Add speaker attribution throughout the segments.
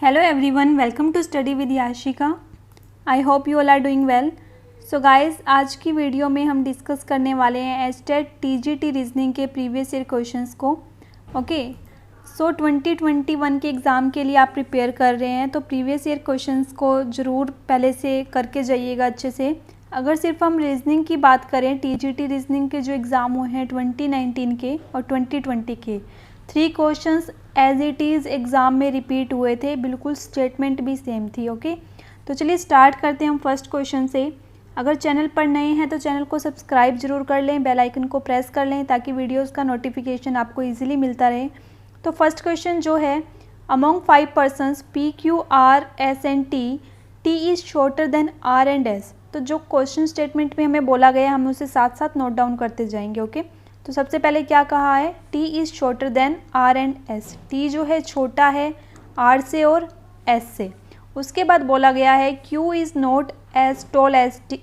Speaker 1: Hello everyone, welcome to study with Yashika. I hope you all are doing well. So guys, आज की video में हम discuss करने वाले हैं एस्टेट टीजीटी रीजनिंग के प्रीवियस ईयर क्वेश्चंस को। ओके, सो 2021 के एग्ज़ाम के लिए आप प्रिपेयर कर रहे हैं तो प्रीवियस ईयर क्वेश्चंस को ज़रूर पहले से करके जाइएगा अच्छे से। अगर सिर्फ हम रीजनिंग की बात करें, टीजीटी रीजनिंग के जो एग्ज़ाम हुए हैं 2019 के और 2020 के, 3 questions as it is exam में रिपीट हुए थे, बिल्कुल स्टेटमेंट भी सेम थी। ओके, तो चलिए स्टार्ट करते हैं हम फर्स्ट क्वेश्चन से। अगर चैनल पर नए हैं तो चैनल को सब्सक्राइब जरूर कर लें, बेल आइकन को प्रेस कर लें ताकि वीडियोस का नोटिफिकेशन आपको इजीली मिलता रहे। तो फर्स्ट क्वेश्चन जो है, among 5 persons P Q R S and T, T is shorter than R and S. तो जो क्वेश्चन स्टेटमेंट में हमें बोला गया है हम उसे साथ साथ नोट डाउन करते जाएंगे। ओके, तो सबसे पहले क्या कहा है, T is shorter than R and S. T जो है छोटा है आर से और एस से। उसके बाद बोला गया है Q is not as tall as T,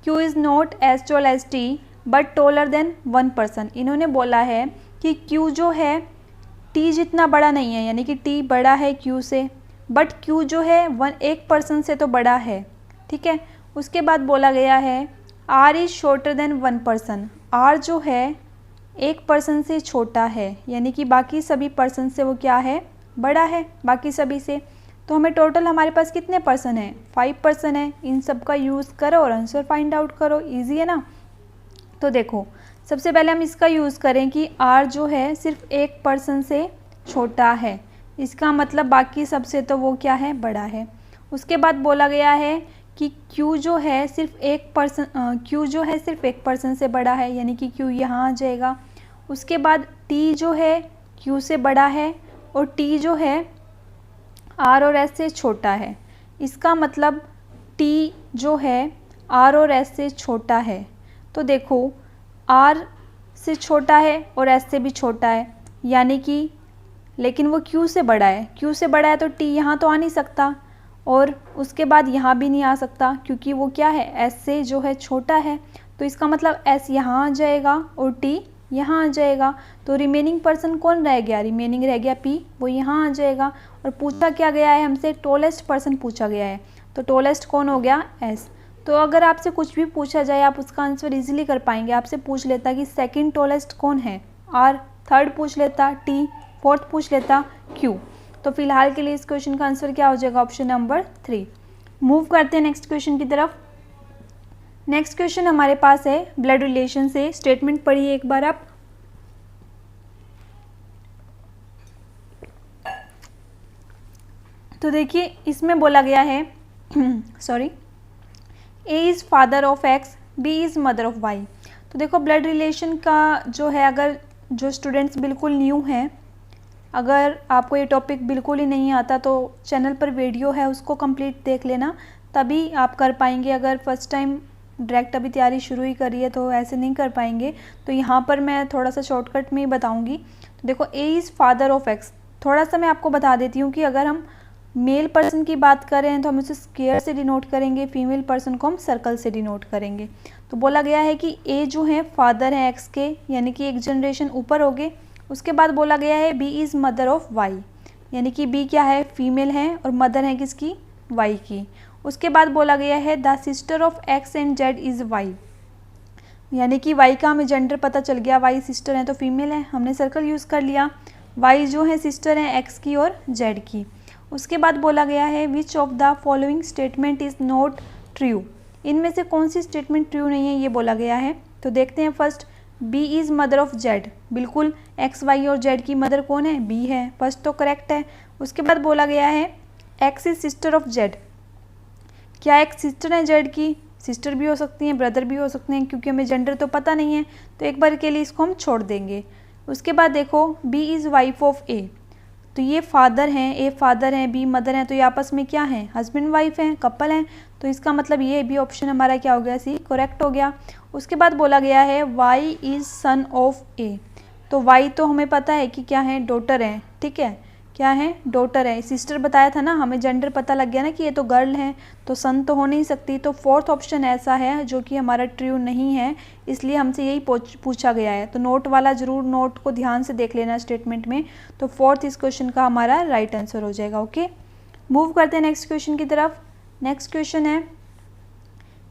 Speaker 1: Q is not as tall as T but taller than 1 person. इन्होंने बोला है कि क्यू जो है टी जितना बड़ा नहीं है, यानी कि टी बड़ा है क्यू से, बट क्यू जो है 1 पर्सन से तो बड़ा है। ठीक है, उसके बाद बोला गया है R is shorter than 1 person. R जो है 1 पर्सन से छोटा है, यानी कि बाकी सभी पर्सन से वो क्या है, बड़ा है बाकी सभी से। तो हमें टोटल हमारे पास कितने पर्सन हैं, 5 पर्सन है। इन सब का यूज़ करो और आंसर फाइंड आउट करो, इजी है ना। तो देखो, सबसे पहले हम इसका यूज़ करें कि आर जो है सिर्फ 1 पर्सन से छोटा है, इसका मतलब बाकी सबसे तो वो क्या है, बड़ा है। उसके बाद बोला गया है कि Q जो है सिर्फ 1 पर्सन, Q जो है सिर्फ 1 पर्सन से बड़ा है, यानी कि Q यहाँ आ जाएगा। उसके बाद T जो है Q से बड़ा है और T जो है R और S से छोटा है, इसका मतलब T जो है R और S से छोटा है। तो देखो, R से छोटा है और S से भी छोटा है, यानी कि लेकिन वो Q से बड़ा है। Q से बड़ा है तो T यहाँ तो आ नहीं सकता और उसके बाद यहाँ भी नहीं आ सकता क्योंकि वो क्या है, S से जो है छोटा है। तो इसका मतलब S यहाँ आ जाएगा और T यहाँ आ जाएगा। तो रिमेनिंग पर्सन कौन रह गया, रिमेनिंग रह गया P, वो यहाँ आ जाएगा। और पूछा क्या गया है हमसे, टॉलेस्ट पर्सन पूछा गया है, तो टॉलेस्ट कौन हो गया, S। तो अगर आपसे कुछ भी पूछा जाए आप उसका आंसर इजीली कर पाएंगे। आपसे पूछ लेता कि सेकंड टॉलेस्ट कौन है, R, थर्ड पूछ लेता T, फोर्थ पूछ लेता Q। तो फिलहाल के लिए इस क्वेश्चन का आंसर क्या हो जाएगा, ऑप्शन नंबर 3। मूव करते हैं नेक्स्ट क्वेश्चन की तरफ। नेक्स्ट क्वेश्चन हमारे पास है ब्लड रिलेशन से। स्टेटमेंट पढ़िए एक बार आप। तो देखिए, इसमें बोला गया है sorry, A is father of X, B is mother of Y. तो देखो, ब्लड रिलेशन का जो है, अगर जो स्टूडेंट्स बिल्कुल न्यू हैं, अगर आपको ये टॉपिक बिल्कुल ही नहीं आता तो चैनल पर वीडियो है उसको कंप्लीट देख लेना, तभी आप कर पाएंगे। अगर फर्स्ट टाइम डायरेक्ट अभी तैयारी शुरू ही करी है तो ऐसे नहीं कर पाएंगे। तो यहाँ पर मैं थोड़ा सा शॉर्टकट में ही बताऊँगी। तो देखो, ए इज़ फादर ऑफ एक्स, थोड़ा सा मैं आपको बता देती हूँ कि अगर हम मेल पर्सन की बात करें तो हम उसे स्क्वायर से डिनोट करेंगे, फीमेल पर्सन को हम सर्कल से डिनोट करेंगे। तो बोला गया है कि ए जो है फादर है एक्स के, यानी कि एक जनरेशन ऊपर हो गए। उसके बाद बोला गया है B is mother of Y, यानी कि बी क्या है, फीमेल है और मदर है किसकी, वाई की। उसके बाद बोला गया है the sister of x and Z is why, यानी कि वाई का हमें जेंडर पता चल गया, वाई सिस्टर है तो फीमेल है, हमने सर्कल यूज़ कर लिया। वाई जो है सिस्टर है एक्स की और जेड की। उसके बाद बोला गया है विच of the following statement is not true, इनमें से कौन सी स्टेटमेंट ट्रू नहीं है, ये बोला गया है। तो देखते हैं first, B is mother of Z, बिल्कुल एक्स वाई और जेड की मदर कौन है, बी है, फर्स्ट तो करेक्ट है। उसके बाद बोला गया है x is sister of Z, क्या एक सिस्टर है जेड की, सिस्टर भी हो सकती हैं, ब्रदर भी हो सकते हैं, क्योंकि हमें जेंडर तो पता नहीं है तो एक बार के लिए इसको हम छोड़ देंगे। उसके बाद देखो, बी इज़ वाइफ ऑफ ए, तो ये फादर हैं, ए फादर हैं, बी मदर हैं, तो ये आपस में क्या हैं, हस्बैंड वाइफ हैं, कपल हैं। तो इसका मतलब ये भी ऑप्शन हमारा क्या हो गया, सी करेक्ट हो गया। उसके बाद बोला गया है वाई इज़ सन ऑफ ए, तो वाई तो हमें पता है कि क्या है, डॉटर है। ठीक है, क्या है, डॉटर है। सिस्टर बताया था ना, हमें जेंडर पता लग गया ना कि ये तो गर्ल है, तो सन तो हो नहीं सकती। तो फोर्थ ऑप्शन ऐसा है जो कि हमारा ट्रू नहीं है, इसलिए हमसे यही पूछा गया है। तो नोट वाला ज़रूर नोट को ध्यान से देख लेना स्टेटमेंट में। तो फोर्थ इस क्वेश्चन का हमारा राइट आंसर हो जाएगा। ओके, मूव करते हैं नेक्स्ट क्वेश्चन की तरफ। नेक्स्ट क्वेश्चन है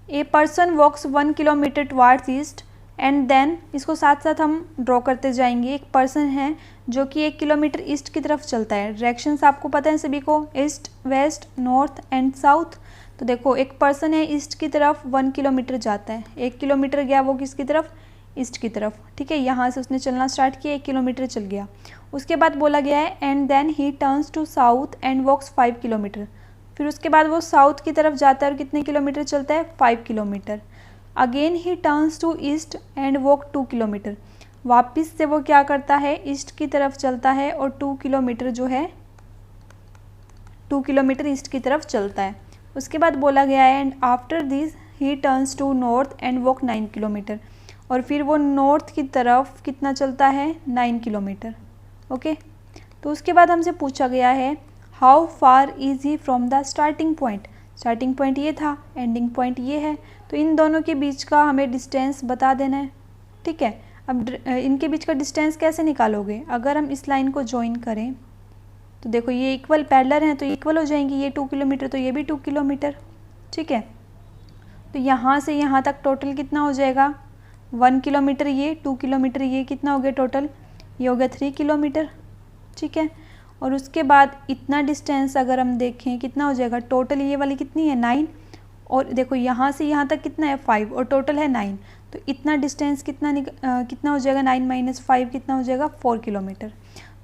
Speaker 1: a person walks 1 kilometre towards east and then, इसको साथ साथ हम ड्रॉ करते जाएंगे। एक पर्सन है जो कि 1 किलोमीटर ईस्ट की तरफ चलता है। डायरेक्शंस आपको पता है सभी को, east, west, north and south. तो देखो एक पर्सन है ईस्ट की तरफ 1 किलोमीटर जाता है, 1 किलोमीटर गया वो किसकी तरफ, ईस्ट की तरफ, ठीक है। यहाँ से उसने चलना स्टार्ट किया, 1 किलोमीटर चल गया। उसके बाद बोला गया है and then he turns to south and walks 5 kilometre. फिर उसके बाद वो साउथ की तरफ जाता है और कितने किलोमीटर चलता है, 5 kilometre. Again he turns to east and walk 2 kilometre. वापस से वो क्या करता है, ईस्ट की तरफ चलता है और 2 किलोमीटर जो है 2 किलोमीटर ईस्ट की तरफ चलता है। उसके बाद बोला गया है and after this he turns to north and walk 9 kilometre. और फिर वो नॉर्थ की तरफ कितना चलता है, 9 किलोमीटर। ओके, तो उसके बाद हमसे पूछा गया है how far is he from the starting point. Starting point ये था, एंडिंग पॉइंट ये है, तो इन दोनों के बीच का हमें डिस्टेंस बता देना है, ठीक है। अब इनके बीच का डिस्टेंस कैसे निकालोगे, अगर हम इस लाइन को ज्वाइन करें तो देखो ये इक्वल पैरेलल हैं तो इक्वल हो जाएंगी, ये 2 किलोमीटर तो ये भी 2 किलोमीटर, ठीक है। तो यहाँ से यहाँ तक टोटल कितना हो जाएगा, 1 किलोमीटर ये, 2 किलोमीटर ये, कितना हो गया टोटल, ये हो गया 3 किलोमीटर, ठीक है। और उसके बाद इतना डिस्टेंस अगर हम देखें कितना हो जाएगा, टोटल ये वाली कितनी है 9, और देखो यहाँ से यहाँ तक कितना है 5 और टोटल है 9, तो इतना डिस्टेंस कितना हो जाएगा, 9 - 5 कितना हो जाएगा, 4 किलोमीटर।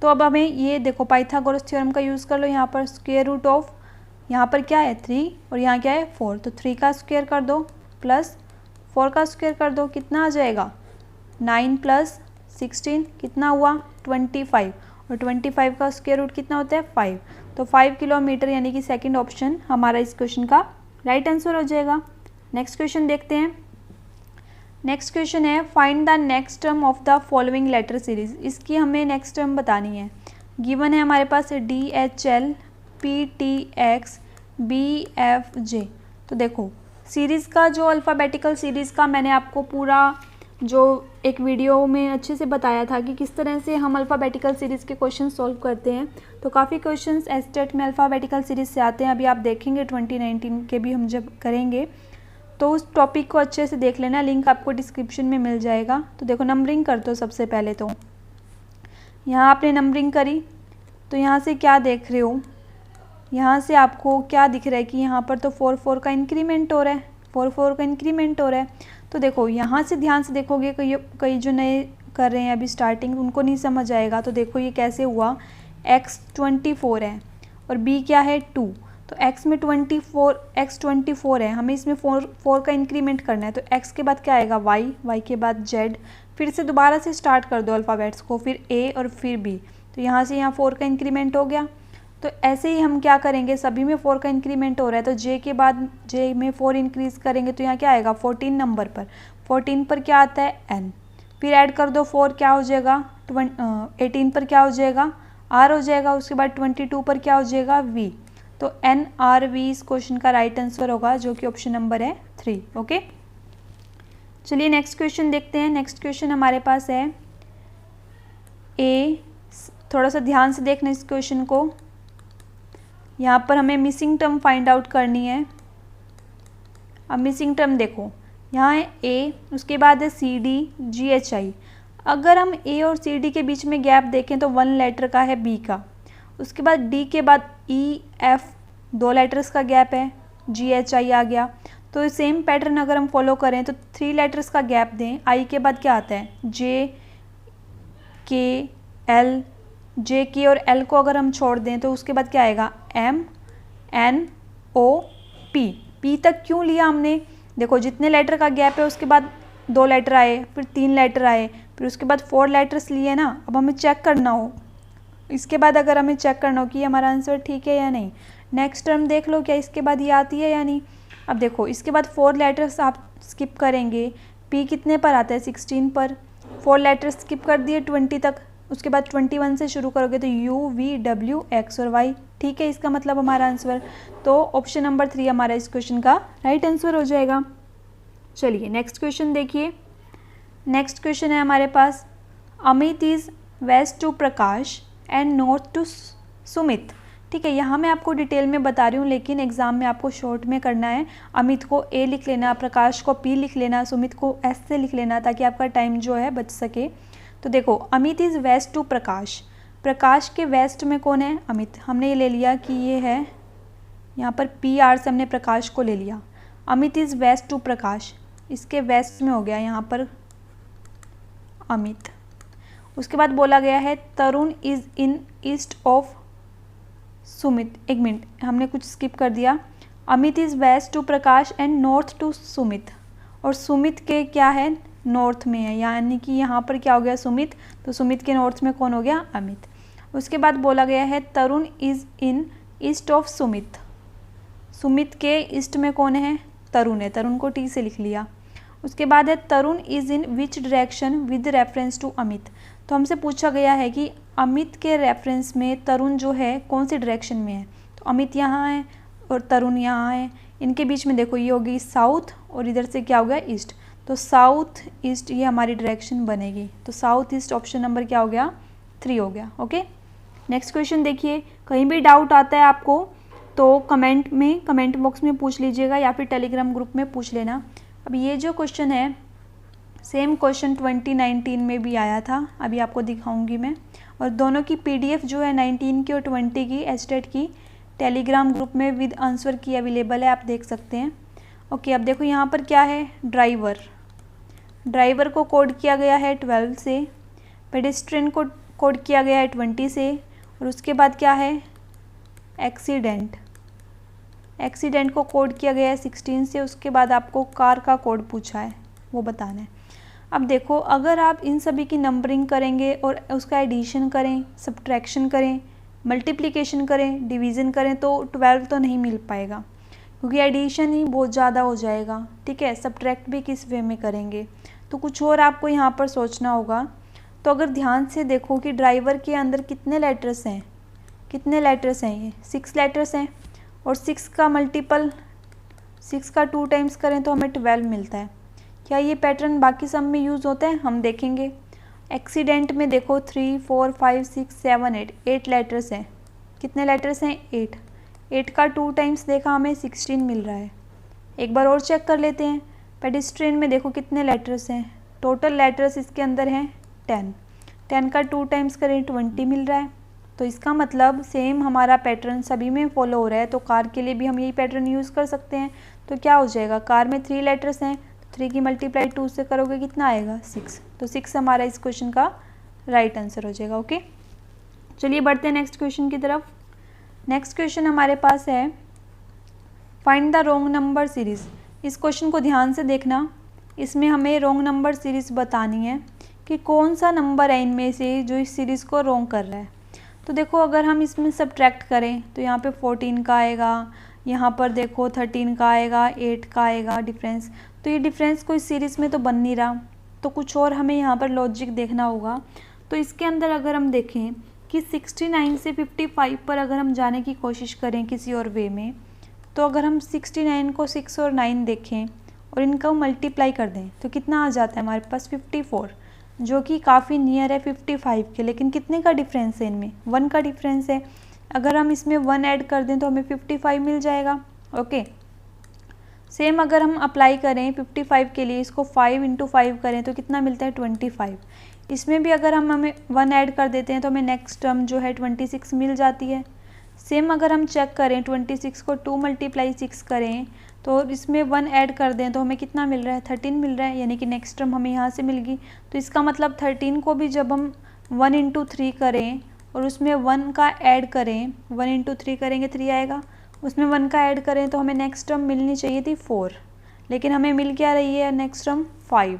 Speaker 1: तो अब हमें ये देखो पाइथागोरस थ्योरम का यूज़ कर लो। यहाँ पर स्क्वायर रूट ऑफ, यहाँ पर क्या है 3 और यहाँ क्या है 4, तो 3 का स्क्वायर कर दो प्लस 4 का स्क्वायर कर दो, कितना आ जाएगा 9 + 16 कितना हुआ 25, और 25 का स्क्वायर रूट कितना होता है 5, तो 5 किलोमीटर, यानी कि सेकंड ऑप्शन हमारा इस क्वेश्चन का राइट आंसर हो जाएगा। नेक्स्ट क्वेश्चन देखते हैं। नेक्स्ट क्वेश्चन है find the next term of the following letter series. इसकी हमें नेक्स्ट टर्म बतानी है। गिवन है हमारे पास DHL PTX BFJ। तो देखो सीरीज़ का जो अल्फ़ाबेटिकल सीरीज़ का मैंने आपको पूरा जो एक वीडियो में अच्छे से बताया था कि किस तरह से हम अल्फ़ाबेटिकल सीरीज़ के क्वेश्चन सॉल्व करते हैं। तो काफ़ी क्वेश्चंस एस्टेट में अल्फ़ाबेटिकल सीरीज़ से आते हैं। अभी आप देखेंगे 2019 के भी हम जब करेंगे तो उस टॉपिक को अच्छे से देख लेना, लिंक आपको डिस्क्रिप्शन में मिल जाएगा। तो देखो नंबरिंग कर दो सबसे पहले। तो यहाँ आपने नंबरिंग करी तो यहाँ से क्या देख रहे हो, यहाँ से आपको क्या दिख रहा है कि यहाँ पर तो 4 का इंक्रीमेंट हो रहा है, 4 का इंक्रीमेंट हो रहा है। तो देखो यहाँ से ध्यान से देखोगे, कई जो नए कर रहे हैं अभी स्टार्टिंग, उनको नहीं समझ आएगा। तो देखो ये कैसे हुआ, x 24 है और b क्या है 2, तो x में 24 है, हमें इसमें 4 का इंक्रीमेंट करना है। तो x के बाद क्या आएगा y के बाद z, फिर से दोबारा से स्टार्ट कर दो अल्फ़ाबेट्स को, फिर a और फिर b, तो यहाँ से यहाँ 4 का इंक्रीमेंट हो गया। तो ऐसे ही हम क्या करेंगे, सभी में 4 का इंक्रीमेंट हो रहा है तो j के बाद j में 4 इंक्रीज़ करेंगे तो यहाँ क्या आएगा 14 नंबर पर, 14 पर क्या आता है n, फिर ऐड कर दो 4 क्या हो जाएगा 18 पर क्या हो जाएगा r हो जाएगा, उसके बाद 22 पर क्या हो जाएगा v। तो NRV इस क्वेश्चन का राइट आंसर होगा जो कि ऑप्शन नंबर है 3। ओके, चलिए नेक्स्ट क्वेश्चन देखते हैं। नेक्स्ट क्वेश्चन हमारे पास है A, थोड़ा सा ध्यान से देखना इस क्वेश्चन को। यहाँ पर हमें मिसिंग टर्म फाइंड आउट करनी है। अब मिसिंग टर्म देखो, यहाँ है A, उसके बाद है CD GHI। अगर हम A और CD के बीच में गैप देखें तो 1 लेटर का है B का, उसके बाद D के बाद E F 2 लेटर्स का गैप है, GHI आ गया। तो सेम पैटर्न अगर हम फॉलो करें तो 3 लेटर्स का गैप दें, I के बाद क्या आता है J K L, J K और L को अगर हम छोड़ दें तो उसके बाद क्या आएगा M N O P। P तक क्यों लिया हमने, देखो जितने लेटर का गैप है उसके बाद 2 लेटर आए, फिर 3 लेटर आए, फिर उसके बाद 4 लेटर्स लिए ना। अब हमें चेक करना हो, इसके बाद अगर हमें चेक करना हो कि हमारा आंसर ठीक है या नहीं, नेक्स्ट टर्म देख लो क्या इसके बाद ये आती है या नहीं। अब देखो इसके बाद 4 लेटर्स आप स्किप करेंगे, P कितने पर आता है 16 पर, 4 लेटर्स स्किप कर दिए 20 तक, उसके बाद 21 से शुरू करोगे तो U V W X और Y। ठीक है, इसका मतलब हमारा आंसर, तो ऑप्शन नंबर 3 हमारा इस क्वेश्चन का राइट आंसर हो जाएगा। चलिए नेक्स्ट क्वेश्चन देखिए। नेक्स्ट क्वेश्चन है हमारे पास Amit is west to Prakash and north to Sumit. ठीक है। यहाँ मैं आपको डिटेल में बता रही हूँ, लेकिन एग्जाम में आपको शॉर्ट में करना है। अमित को ए लिख लेना, प्रकाश को पी लिख लेना, सुमित को एस से लिख लेना, ताकि आपका टाइम जो है बच सके। तो देखो, अमित इज़ वेस्ट टू प्रकाश। प्रकाश के वेस्ट में कौन है? अमित। हमने ये ले लिया कि ये है, यहाँ पर पी आर से हमने प्रकाश को ले लिया। अमित इज़ वेस्ट टू प्रकाश, इसके वेस्ट में हो गया यहाँ पर अमित। उसके बाद बोला गया है Tarun is in east of Sumit. एक मिनट, हमने कुछ स्किप कर दिया। Amit is west to Prakash and north to Sumit, और सुमित के क्या है? नॉर्थ में है, यानी कि यहाँ पर क्या हो गया? सुमित। तो सुमित के नॉर्थ में कौन हो गया? अमित। उसके बाद बोला गया है Tarun is in east of Sumit. Sumit के ईस्ट में कौन है? तरुण है, तरुण को टी से लिख लिया। उसके बाद है Tarun is in which direction with reference to Amit. तो हमसे पूछा गया है कि अमित के रेफरेंस में तरुण जो है कौन सी डायरेक्शन में है। तो अमित यहाँ है और तरुण यहाँ है, इनके बीच में देखो ये होगी साउथ और इधर से क्या हो गया? ईस्ट। तो साउथ ईस्ट ये हमारी डायरेक्शन बनेगी। तो साउथ ईस्ट ऑप्शन नंबर क्या हो गया? 3 हो गया। ओके, नेक्स्ट क्वेश्चन देखिए। कहीं भी डाउट आता है आपको तो कमेंट बॉक्स में पूछ लीजिएगा, या फिर टेलीग्राम ग्रुप में पूछ लेना। अब ये जो क्वेश्चन है, सेम क्वेश्चन 2019 में भी आया था, अभी आपको दिखाऊंगी मैं। और दोनों की पीडीएफ जो है 19 की और 20 की एस्टेट की टेलीग्राम ग्रुप में विद आंसर की अवेलेबल है, आप देख सकते हैं। ओके, अब देखो यहाँ पर क्या है? ड्राइवर को कोड किया गया है 12 से, पेडेस्ट्रियन को कोड किया गया है 20 से, और उसके बाद क्या है? एक्सीडेंट को कोड किया गया है 16 से। उसके बाद आपको कार का कोड पूछा है, वो बताना है। अब देखो, अगर आप इन सभी की नंबरिंग करेंगे और उसका एडिशन करें, सब्ट्रैक्शन करें, मल्टीप्लिकेशन करें, डिवीज़न करें, तो 12 तो नहीं मिल पाएगा, क्योंकि एडिशन ही बहुत ज़्यादा हो जाएगा। ठीक है, सब्ट्रैक्ट भी किस वे में करेंगे, तो कुछ और आपको यहाँ पर सोचना होगा। तो अगर ध्यान से देखो कि ड्राइवर के अंदर कितने लेटर्स हैं, ये 6 लेटर्स हैं, और 6 का मल्टीपल 6 का 2 टाइम्स करें तो हमें 12 मिलता है। क्या ये पैटर्न बाकी सब में यूज़ होता है? हम देखेंगे। एक्सीडेंट में देखो 3 4 5 6 7 8 लेटर्स हैं। कितने लेटर्स हैं? 8 का 2 टाइम्स देखा, हमें 16 मिल रहा है। एक बार और चेक कर लेते हैं। पेडेस्ट्रियन में देखो कितने लेटर्स हैं, टोटल लेटर्स इसके अंदर हैं 10 का 2 टाइम्स करें 20 मिल रहा है। तो इसका मतलब सेम हमारा पैटर्न सभी में फॉलो हो रहा है, तो कार के लिए भी हम यही पैटर्न यूज़ कर सकते हैं। तो क्या हो जाएगा? कार में 3 लेटर्स हैं, 3 की मल्टीप्लाई 2 से करोगे कितना आएगा? 6। तो 6 हमारा इस क्वेश्चन का राइट आंसर हो जाएगा। ओके, चलिए बढ़ते हैं नेक्स्ट क्वेश्चन की तरफ। नेक्स्ट क्वेश्चन हमारे पास है find the wrong number series. इस क्वेश्चन को ध्यान से देखना, इसमें हमें रोंग नंबर सीरीज़ बतानी है कि कौन सा नंबर है इनमें से जो इस सीरीज़ को रोंग कर रहा है। तो देखो, अगर हम इसमें सब्ट्रैक्ट करें तो यहाँ पे 14 का आएगा, यहाँ पर देखो 13 का आएगा, 8 का आएगा डिफरेंस। तो ये डिफरेंस कोई सीरीज़ में तो बन नहीं रहा, तो कुछ और हमें यहाँ पर लॉजिक देखना होगा। तो इसके अंदर अगर हम देखें कि 69 से 55 पर अगर हम जाने की कोशिश करें किसी और वे में, तो अगर हम 69 को 6 और 9 देखें और इनका मल्टीप्लाई कर दें तो कितना आ जाता है हमारे पास? 54, जो कि काफ़ी नियर है 55 के। लेकिन कितने का डिफरेंस है इनमें? 1 का डिफरेंस है। अगर हम इसमें 1 ऐड कर दें तो हमें 55 मिल जाएगा। ओके, सेम अगर हम अप्लाई करें 55 के लिए, इसको 5 × 5 करें तो कितना मिलता है? 25। इसमें भी अगर हम हमें 1 ऐड कर देते हैं तो हमें नेक्स्ट टर्म जो है 26 मिल जाती है। सेम अगर हम चेक करें 26 को 2 × 6 करें तो इसमें 1 ऐड कर दें तो हमें कितना मिल रहा है? 13 मिल रहा है, यानी कि नेक्स्ट टर्म हमें यहाँ से मिल गई। तो इसका मतलब 13 को भी जब हम 1 × 3 करें और उसमें 1 का ऐड करें, 1 × 3 करेंगे 3 आएगा, उसमें 1 का ऐड करें तो हमें नेक्स्ट टर्म मिलनी चाहिए थी 4, लेकिन हमें मिल क्या रही है नेक्स्ट टर्म? 5।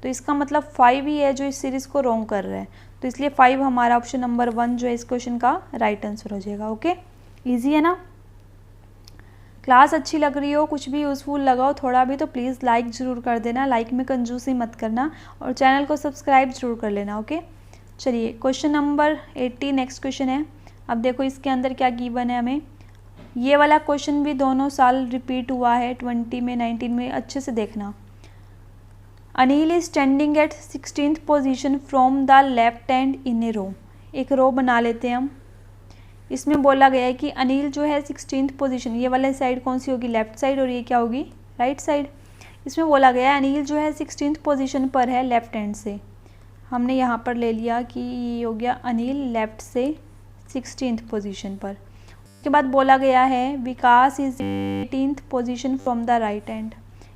Speaker 1: तो इसका मतलब 5 ही है जो इस सीरीज़ को रोंग कर रहा है। तो इसलिए 5 हमारा ऑप्शन नंबर 1 जो है इस क्वेश्चन का राइट आंसर हो जाएगा। ओके, ईजी है ना? क्लास अच्छी लग रही हो, कुछ भी यूज़फुल लगा हो थोड़ा भी, तो प्लीज़ लाइक ज़रूर कर देना, लाइक में कंजूसी मत करना, और चैनल को सब्सक्राइब ज़रूर कर लेना। ओके, चलिए क्वेश्चन नंबर 80 नेक्स्ट क्वेश्चन है। अब देखो इसके अंदर क्या गिवन है हमें। ये वाला क्वेश्चन भी दोनों साल रिपीट हुआ है, 20 में 19 में, अच्छे से देखना। Anil is standing at 16th position from the left hand in a row. एक रो बना लेते हैं हम। इसमें बोला गया है कि अनिल जो है 16th पोजीशन, ये वाला साइड कौन सी होगी, लेफ्ट साइड, और ये क्या होगी, राइट साइड। इसमें बोला गया है अनिल जो है 16th पोजीशन पर है लेफ्ट हैंड से। हमने यहाँ पर ले लिया कि ये हो गया अनिल लेफ्ट से 16th पोजीशन पर। उसके बाद बोला गया है Vikas is 18th position from the right hand.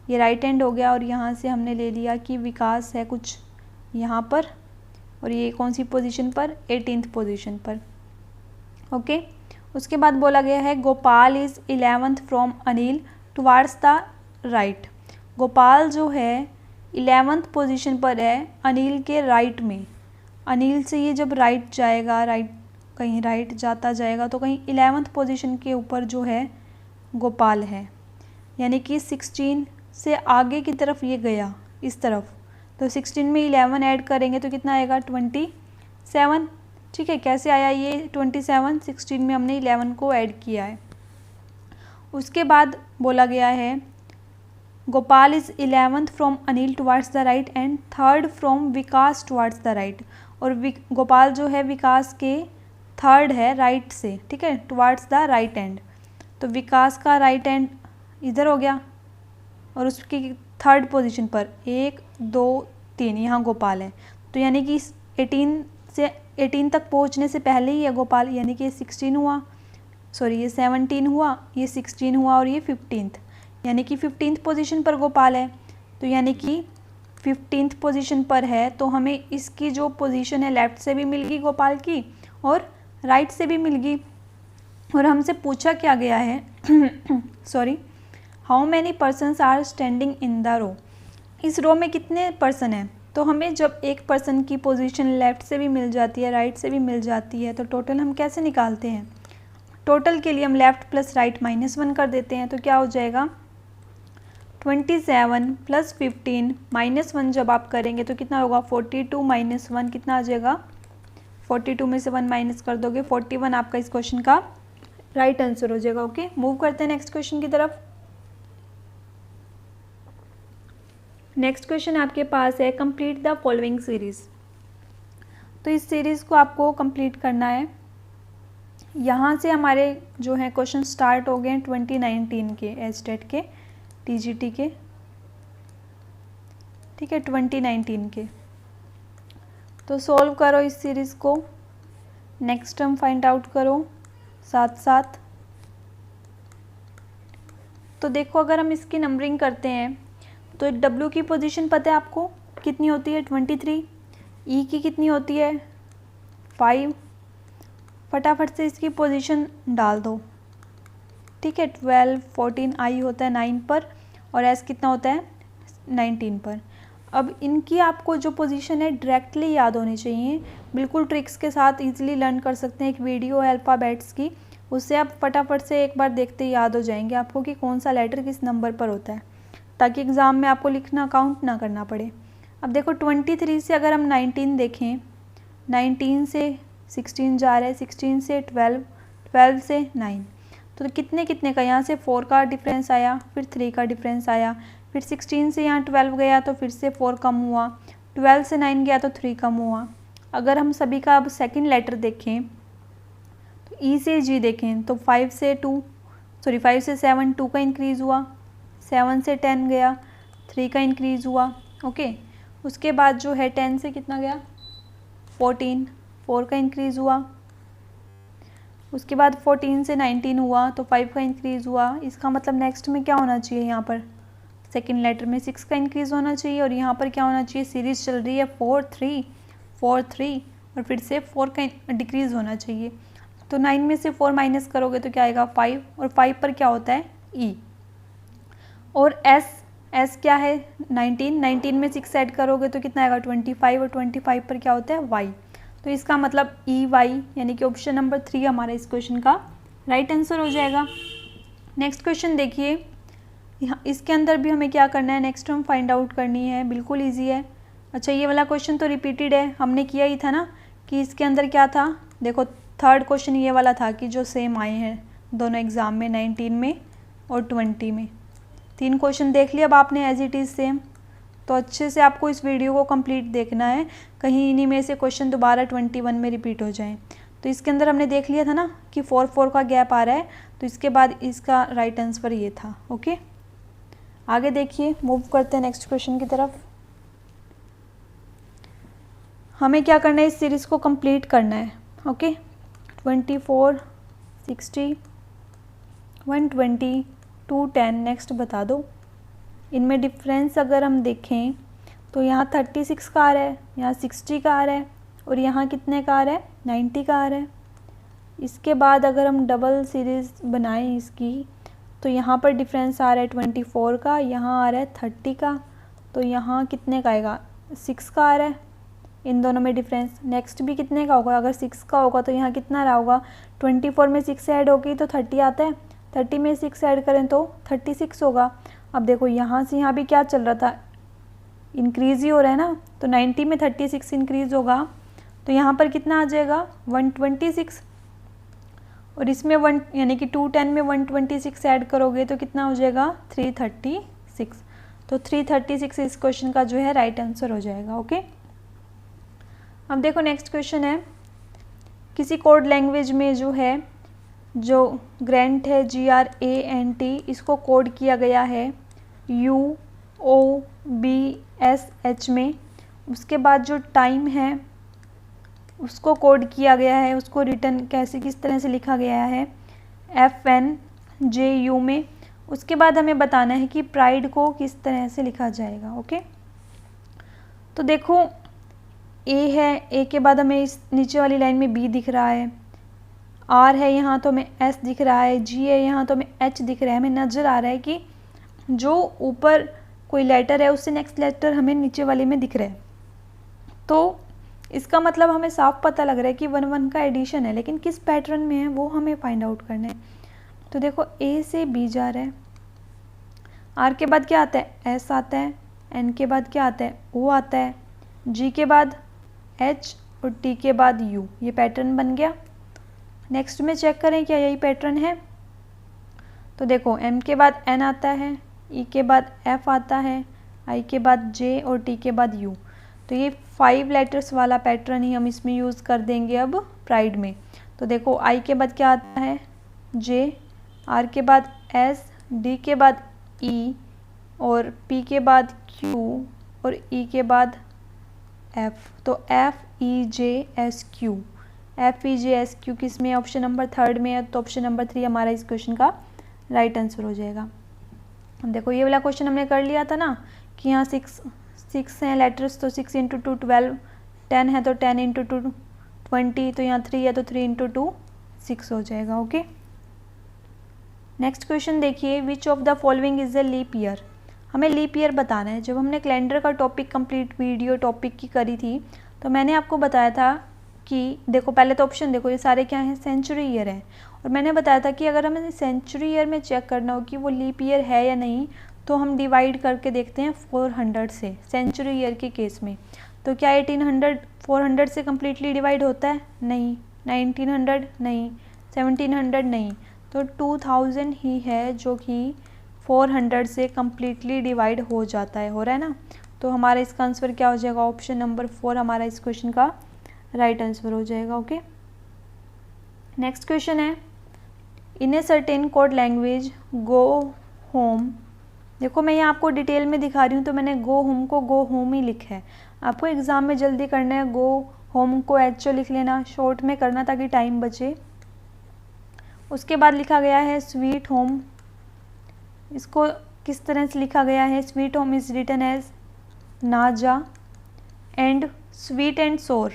Speaker 1: ये राइट हैंड हो गया और यहाँ से हमने ले लिया कि विकास है कुछ यहाँ पर, और ये कौन सी पोजीशन पर, 18th पोजीशन पर। ओके। उसके बाद बोला गया है Gopal is 11th from Anil towards the right. Gopal जो है 11th पोजीशन पर है अनिल के राइट में। अनिल से ये जब राइट जाएगा, राइट कहीं राइट जाता जाएगा तो कहीं 11th पोजीशन के ऊपर जो है गोपाल है, यानी कि 16 से आगे की तरफ ये गया इस तरफ, तो 16 में 11 ऐड करेंगे तो कितना आएगा, 27। ठीक है, कैसे आया ये 27, 16 में हमने 11 को ऐड किया है। उसके बाद बोला गया है Gopal is 11th from Anil towards the right and 3rd from Vikas towards the right. और गोपाल जो है विकास के 3rd है राइट से, ठीक है, टुवार्ड्स द राइट एंड। तो विकास का राइट एंड इधर हो गया और उसकी 3rd पोजीशन पर 1 2 3 यहाँ गोपाल है। तो यानी कि 18 तक पहुँचने से पहले ही है गोपाल, यानी कि 16 हुआ, सॉरी ये 17 हुआ, ये 16 हुआ और ये 15th, यानी कि 15th पोजीशन पर गोपाल है। तो यानी कि 15th पोजीशन पर है तो हमें इसकी जो पोजीशन है लेफ़्ट से भी मिल गई गोपाल की और राइट से भी मिल गई। और हमसे पूछा क्या गया है sorry, how many persons are standing in the row. इस रो में कितने पर्सन हैं, तो हमें जब एक पर्सन की पोजीशन लेफ़्ट से भी मिल जाती है, राइट से भी मिल जाती है, तो टोटल हम कैसे निकालते हैं। टोटल के लिए हम लेफ़्ट प्लस राइट -1 कर देते हैं, तो क्या हो जाएगा 27 + 15 -1 जब आप करेंगे तो कितना होगा 42 - 1 कितना आ जाएगा, 42 में से 1 माइनस कर दोगे 41 आपका इस क्वेश्चन का राइट आंसर हो जाएगा। ओके, मूव करते हैं नेक्स्ट क्वेश्चन की तरफ। नेक्स्ट क्वेश्चन आपके पास है कंप्लीट द फॉलोइंग सीरीज़। तो इस सीरीज़ को आपको कंप्लीट करना है। यहाँ से हमारे जो है क्वेश्चन स्टार्ट हो गए हैं 2019 के एचटेट के, टीजीटी के, ठीक है, 2019 के। तो सॉल्व करो इस सीरीज़ को, नेक्स्ट टर्म फाइंड आउट करो साथ साथ। तो देखो अगर हम इसकी नंबरिंग करते हैं तो W की पोजीशन पता है आपको कितनी होती है 23, E की कितनी होती है 5, फटाफट से इसकी पोजीशन डाल दो, ठीक है, 12 14 I होता है 9 पर और S कितना होता है 19 पर। अब इनकी आपको जो पोजीशन है डायरेक्टली याद होनी चाहिए, बिल्कुल ट्रिक्स के साथ इजीली लर्न कर सकते हैं। एक वीडियो है अल्फ़ाबेट्स की, उससे आप फटाफट से एक बार देखते ही याद हो जाएंगे आपको कि कौन सा लेटर किस नंबर पर होता है, ताकि एग्ज़ाम में आपको लिखना काउंट ना करना पड़े। अब देखो 23 से अगर हम 19 देखें, 19 से 16 जा रहा है, 16 से 12, 12 से 9, तो कितने कितने का, यहाँ से 4 का डिफरेंस आया, फिर 3 का डिफरेंस आया, फिर 16 से यहाँ 12 गया तो फिर से 4 कम हुआ, 12 से 9 गया तो 3 कम हुआ। अगर हम सभी का अब सेकंड लेटर देखें तो ई से जी देखें तो 5 से 7 2 का इंक्रीज़ हुआ, 7 से 10 गया 3 का इंक्रीज़ हुआ। ओके, उसके बाद जो है 10 से कितना गया 14, 4 का इंक्रीज़ हुआ। उसके बाद 14 से 19 हुआ तो 5 का इंक्रीज़ हुआ। इसका मतलब नेक्स्ट में क्या होना चाहिए, यहाँ पर सेकंड लेटर में 6 का इंक्रीज़ होना चाहिए और यहाँ पर क्या होना चाहिए, सीरीज़ चल रही है 4 3 4 3 और फिर से 4 का डिक्रीज़ होना चाहिए। तो 9 में से 4 माइनस करोगे तो क्या आएगा 5, और 5 पर क्या होता है ई। और एस क्या है 19 में 6 ऐड करोगे तो कितना आएगा 25, और 25 पर क्या होता है वाई। तो इसका मतलब ई वाई, यानी कि ऑप्शन नंबर 3 हमारा इस क्वेश्चन का राइट आंसर हो जाएगा। नेक्स्ट क्वेश्चन देखिए, यहाँ इसके अंदर भी हमें क्या करना है, नेक्स्ट टर्म फाइंड आउट करनी है, बिल्कुल ईजी है। अच्छा, ये वाला क्वेश्चन तो रिपीटेड है, हमने किया ही था ना कि इसके अंदर क्या था। देखो थर्ड क्वेश्चन ये वाला था कि जो सेम आए हैं दोनों एग्ज़ाम में, 19 में और 20 में। 3 क्वेश्चन देख लिया अब आपने एज इट इज़ सेम। तो अच्छे से आपको इस वीडियो को कंप्लीट देखना है, कहीं इन्हीं में से क्वेश्चन दोबारा 21 में रिपीट हो जाएं। तो तो इसके अंदर हमने देख लिया था ना कि 4 4 का गैप आ रहा है, तो इसके बाद इसका राइट आंसर ये था। ओके, आगे देखिए, मूव करते हैं नेक्स्ट क्वेश्चन की तरफ। हमें क्या करना है, इस सीरीज़ को कंप्लीट करना है। ओके, 24, 60, 120, 210, नेक्स्ट बता दो। इनमें डिफरेंस अगर हम देखें तो यहाँ 36 का आ रहा है, यहाँ 60 का आ रहा है, और यहाँ कितने का आ रहा है, 90 का आ रहा है। इसके बाद अगर हम डबल सीरीज़ बनाएं इसकी, तो यहाँ पर डिफरेंस आ रहा है 24 का, यहाँ आ रहा है 30 का, तो यहाँ कितने का आएगा, 6 का आ रहा है इन दोनों में डिफरेंस। नेक्स्ट भी कितने का होगा, अगर 6 का होगा तो यहाँ कितना रहा होगा, 24 में 6 ऐड होगी तो 30 आता है, 30 में 6 ऐड करें तो 36 होगा। अब देखो यहाँ से यहाँ भी क्या चल रहा था, इंक्रीज़ ही हो रहा है ना, तो 90 में 36 इंक्रीज़ होगा, तो यहाँ पर कितना आ जाएगा, 126, और इसमें 1 यानी कि 210 में 126 ऐड करोगे तो कितना हो जाएगा, 336। तो 336 इस क्वेश्चन का जो है राइट आंसर हो जाएगा। ओके, अब देखो नेक्स्ट क्वेश्चन है, किसी कोड लैंग्वेज में जो है, जो ग्रेंट है GRANT, इसको कोड किया गया है UOBSH में। उसके बाद जो टाइम है उसको कोड किया गया है, उसको रिटर्न कैसे किस तरह से लिखा गया है FNJU में। उसके बाद हमें बताना है कि प्राइड को किस तरह से लिखा जाएगा। ओके, तो देखो A है, A के बाद हमें इस नीचे वाली लाइन में B दिख रहा है, R है यहाँ तो हमें S दिख रहा है, G है यहाँ तो हमें H दिख रहा है। हमें नज़र आ रहा है कि जो ऊपर कोई लेटर है उससे नेक्स्ट लेटर हमें नीचे वाले में दिख रहा है, तो इसका मतलब हमें साफ पता लग रहा है कि 1 1 का एडिशन है, लेकिन किस पैटर्न में है वो हमें फाइंड आउट करना है। तो देखो A से B जा रहा है, R के बाद क्या आता है, S आता है, N के बाद क्या आता है, O आता है, G के बाद H और T के बाद U। ये पैटर्न बन गया। नेक्स्ट में चेक करें क्या यही पैटर्न है, तो देखो M के बाद N आता है, E के बाद F आता है, I के बाद J और T के बाद U। तो ये 5 लेटर्स वाला पैटर्न ही हम इसमें यूज़ कर देंगे अब प्राइड में। तो देखो I के बाद क्या आता है, J, R के बाद S, D के बाद E और P के बाद Q और E के बाद F। तो FEJSQ, FEJSQ किस में, ऑप्शन नंबर 3 में है, तो ऑप्शन नंबर 3 हमारा इस क्वेश्चन का राइट आंसर हो जाएगा। देखो ये वाला क्वेश्चन हमने कर लिया था ना कि यहाँ 6 हैं लेटर्स, तो 6 × 2 12, 10 है तो 10 × 2 20, तो यहाँ 3 है तो 3 × 2 6 हो जाएगा। ओके, नेक्स्ट क्वेश्चन देखिए, which of the following is a leap year. हमें लीप ईयर बताना है। जब हमने कैलेंडर का टॉपिक कंप्लीट वीडियो टॉपिक की करी थी तो मैंने आपको बताया था कि देखो पहले तो ऑप्शन देखो, ये सारे क्या हैं, सेंचुरी ईयर है, और मैंने बताया था कि अगर हमें सेंचुरी ईयर में चेक करना हो कि वो लीप ईयर है या नहीं, तो हम डिवाइड करके देखते हैं 400 से, सेंचुरी ईयर के केस में। तो क्या 1800 400 से कम्प्लीटली डिवाइड होता है, नहीं, 1900 नहीं, 1700 नहीं, तो 2000 ही है जो कि 400 से कम्प्लीटली डिवाइड हो जाता है, हो रहा है ना। तो हमारा इसका आंसर क्या हो जाएगा, ऑप्शन नंबर 4 हमारा इस क्वेश्चन का राइट आंसर हो जाएगा। ओके, नेक्स्ट क्वेश्चन है, in a certain code language go home. देखो मैं यहाँ आपको डिटेल में दिखा रही हूँ, तो मैंने गो होम को गो होम ही लिखा है। आपको एग्ज़ाम में जल्दी करना है, गो होम को HO लिख लेना, शॉर्ट में करना ताकि टाइम बचे। उसके बाद लिखा गया है स्वीट होम। इसको किस तरह से लिखा गया है, sweet home is written as नाजा, and sweet and sour,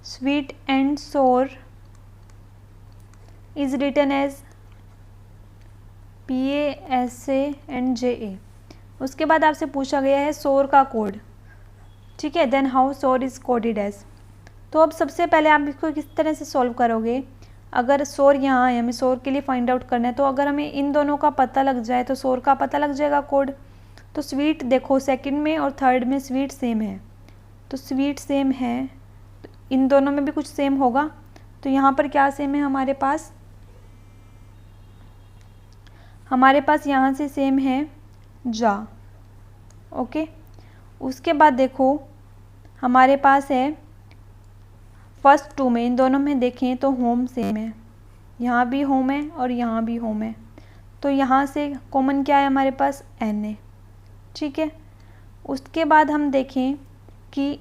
Speaker 1: sweet and sour is written as PASA&JA। उसके बाद आपसे पूछा गया है सोर का कोड, ठीक है, देन हाउ सोर इज़ कोडेड एज। तो अब सबसे पहले आप इसको किस तरह से सॉल्व करोगे, अगर सोर यहाँ है, हमें सोर के लिए फाइंड आउट करना है, तो अगर हमें इन दोनों का पता लग जाए तो सोर का पता लग जाएगा कोड। तो स्वीट देखो सेकंड में और थर्ड में स्वीट सेम है, तो स्वीट सेम है, तो इन दोनों में भी कुछ सेम होगा। तो यहाँ पर क्या सेम है, हमारे पास यहाँ से सेम है जा। ओके, उसके बाद देखो हमारे पास है फर्स्ट टू में, इन दोनों में देखें तो होम सेम है, यहाँ भी होम है और यहाँ भी होम है, तो यहाँ से कॉमन क्या है हमारे पास, n है। ठीक है, उसके बाद हम देखें कि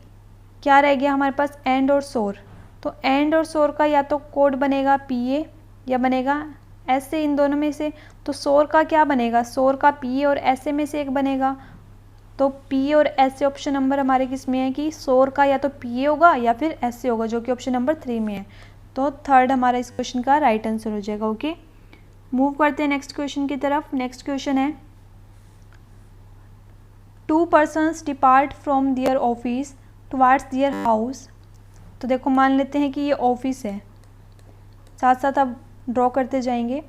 Speaker 1: क्या रह गया हमारे पास, एंड और सोर। तो एंड और सोर का या तो कोड बनेगा PA या बनेगा ऐसे, इन दोनों में से। तो सोर का क्या बनेगा, सोर का PA और ऐसे में से एक बनेगा। तो PA और ऐसे ऑप्शन नंबर हमारे किस में है कि सोर का या तो PA होगा या फिर ऐसे होगा, जो कि ऑप्शन नंबर 3 में है। तो थर्ड हमारा इस क्वेश्चन का राइट आंसर हो जाएगा। ओके, मूव करते हैं नेक्स्ट क्वेश्चन की तरफ। नेक्स्ट क्वेश्चन है 2 persons depart from their office towards their house. तो देखो मान लेते हैं कि ये ऑफिस है, साथ साथ आप ड्रॉ करते जाएंगे।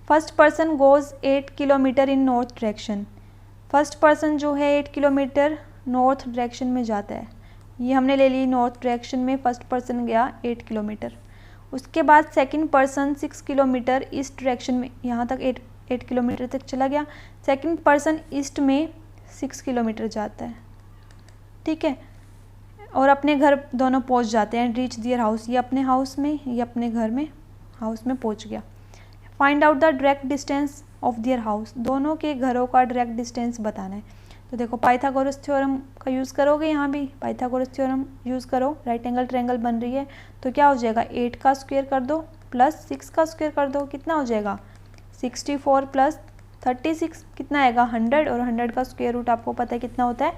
Speaker 1: फर्स्ट पर्सन गोज़ 8 किलोमीटर इन नॉर्थ डायरेक्शन। फर्स्ट पर्सन जो है 8 किलोमीटर नॉर्थ डायरेक्शन में जाता है, ये हमने ले ली नॉर्थ डायरेक्शन में, फर्स्ट पर्सन गया 8 किलोमीटर। उसके बाद second person 6 kilometre east direction में, यहाँ तक 8 किलोमीटर तक चला गया। सेकंड पर्सन ईस्ट में 6 किलोमीटर जाता है। ठीक है, और अपने घर दोनों पहुँच जाते हैं, रीच दियर हाउस, ये अपने हाउस में, ये अपने घर में हाउस में पहुँच गया। Find out the direct distance of their house, दोनों के घरों का डायरेक्ट डिस्टेंस बताना है। तो देखो पाइथागोरस थ्योरम का यूज़ करोगे, यहाँ भी पाइथागोरस थ्योरम यूज़ करो। राइट एंगल ट्रायंगल बन रही है, तो क्या हो जाएगा, 8 का स्क्वायर कर दो प्लस 6 का स्क्वायर कर दो, कितना हो जाएगा 64 प्लस 36 कितना आएगा 100, और 100 का स्क्वायर रूट आपको पता है कितना होता है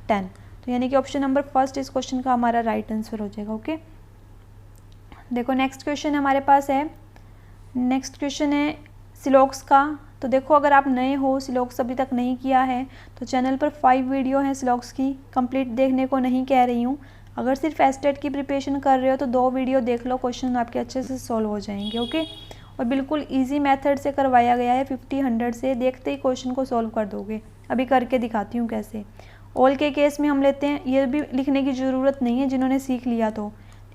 Speaker 1: 10। तो यानी कि ऑप्शन नंबर फर्स्ट इस क्वेश्चन का हमारा राइट आंसर हो जाएगा। ओके, देखो नेक्स्ट क्वेश्चन हमारे पास है, नेक्स्ट क्वेश्चन है सिलॉक्स का। तो देखो अगर आप नए हो, सिलॉक्स अभी तक नहीं किया है, तो चैनल पर 5 वीडियो हैं सिलॉक्स की, कंप्लीट देखने को नहीं कह रही हूँ। अगर सिर्फ एस्टेट की प्रिपरेशन कर रहे हो तो 2 वीडियो देख लो, क्वेश्चन आपके अच्छे से सॉल्व हो जाएंगे। ओके, और बिल्कुल ईजी मेथड से करवाया गया है, 50-100 से देखते ही क्वेश्चन को सॉल्व कर दोगे। अभी करके दिखाती हूँ कैसे। ऑल के केस में हम लेते हैं, ये भी लिखने की ज़रूरत नहीं है जिन्होंने सीख लिया तो,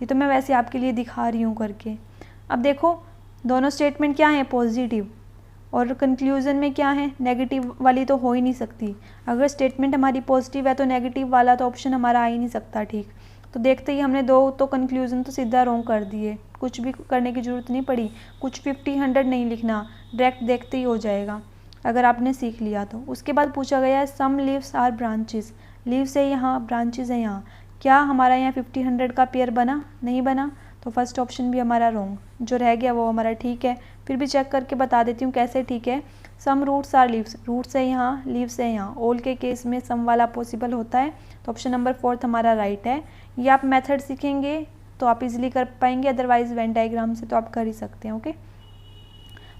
Speaker 1: ये तो मैं वैसे आपके लिए दिखा रही हूँ करके। अब देखो दोनों स्टेटमेंट क्या है, पॉजिटिव, और कंक्लूजन में क्या है, नेगेटिव वाली तो हो ही नहीं सकती। अगर स्टेटमेंट हमारी पॉजिटिव है तो नेगेटिव वाला तो ऑप्शन हमारा आ ही नहीं सकता। ठीक, तो देखते ही हमने 2 तो कंक्लूजन तो सीधा रॉन्ग कर दिए, कुछ भी करने की ज़रूरत नहीं पड़ी, कुछ 50-100 नहीं लिखना, डायरेक्ट देखते ही हो जाएगा अगर आपने सीख लिया तो। उसके बाद पूछा गया है some leaves are branches, leaves है यहाँ, ब्रांचेस है यहाँ, क्या हमारा यहाँ 50-100 का पेयर बना, नहीं बना, तो फर्स्ट ऑप्शन भी हमारा रॉन्ग, जो रह गया वो हमारा ठीक है। फिर भी चेक करके बता देती हूँ कैसे ठीक है। सम रूट्स आर लीव्स, रूट्स है यहाँ, लीव्स है यहाँ, ऑल के केस में सम वाला पॉसिबल होता है, तो ऑप्शन नंबर 4 हमारा राइट है। ये आप मेथड सीखेंगे तो आप इजीली कर पाएंगे, अदरवाइज वेन डायग्राम से तो आप कर ही सकते हैं। ओके,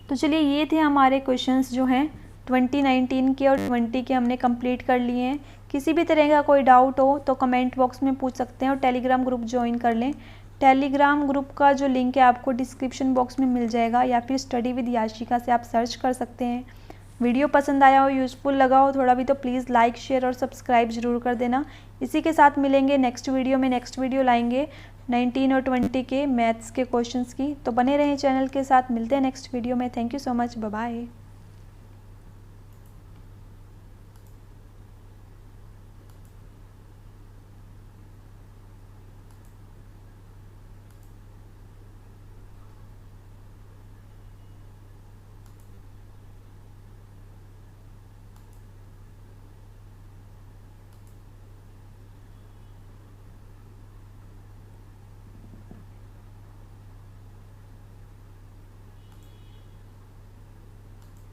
Speaker 1: तो चलिए ये थे हमारे क्वेश्चंस जो हैं 2019 के और 20 के हमने कंप्लीट कर लिए हैं। किसी भी तरह का कोई डाउट हो तो कमेंट बॉक्स में पूछ सकते हैं, और टेलीग्राम ग्रुप ज्वाइन कर लें। टेलीग्राम ग्रुप का जो लिंक है आपको डिस्क्रिप्शन बॉक्स में मिल जाएगा, या फिर स्टडी विद याशिका से आप सर्च कर सकते हैं। वीडियो पसंद आया हो, यूज़फुल लगा हो थोड़ा भी, तो प्लीज़ लाइक शेयर और सब्सक्राइब ज़रूर कर देना। इसी के साथ मिलेंगे नेक्स्ट वीडियो में, नेक्स्ट वीडियो लाएंगे 19 और 20 के मैथ्स के क्वेश्चंस की। तो बने रहें चैनल के साथ, मिलते हैं नेक्स्ट वीडियो में। Thank you so much, bye bye.